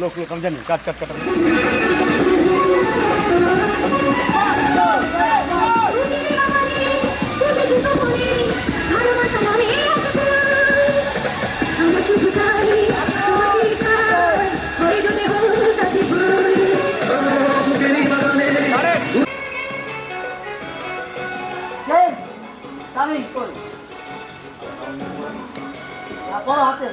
লোক আমি জানি কাট কাট কাট হাতে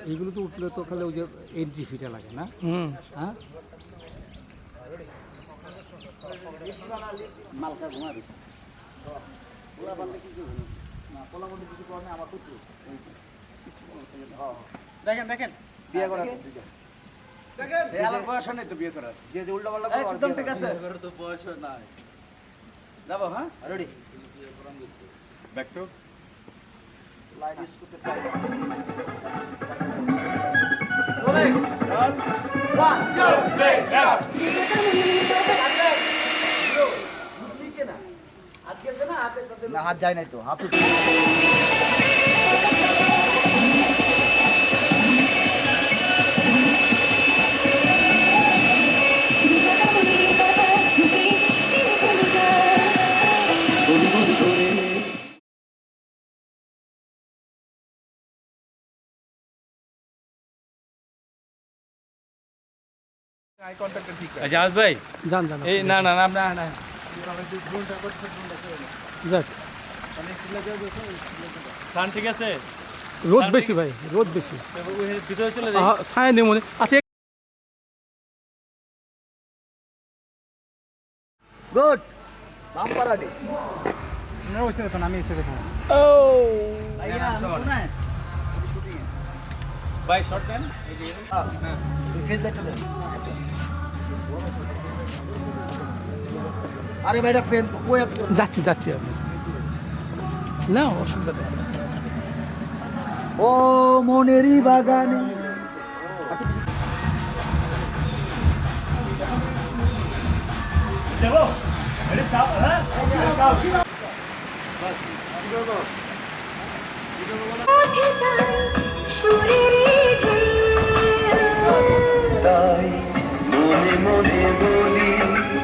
এইগুলো তো উঠলে তো খালি ওই যে এন্ট্রি ফিটা লাগে না? হ্যাঁ মালকা ঘুমাবি ওরা বললে কিছু না পোলা বলতে কিছু করে না আমার পুত্র দেখেন দেখেন বিয়ে করা দেখেন এই আলার বয়স নেই তো বিয়ে করার যে যে উল্টা পাল্টা করে একদম ঠিক আছে বিয়ে করার তো বয়স নাই যাবো হ্যাঁ ready back to light use করতে চাই না হাত যায় নাই তো হাত জাহাজ ভাই যান যান এই না না না না না যাক খান ঠিক আছে রোদ বেশি ভাই রোদ বেশি ভিতরে চলে যাই ছায়া নেই মনে আচ্ছা গুড বাম্পারা ডিস্ট আমি এসে দেখুন ও ভাই শর্ট দেন ফেস লাইটটা দেন আরে ভাইটা ফ্রেম কই আপনি যাচ্ছি যাচ্ছি আমি না অসুবিধা নেই ও মনেরই বাগানে যাবো রেডি স্টপ হ্যাঁ বাস তাই মনে মনে বলি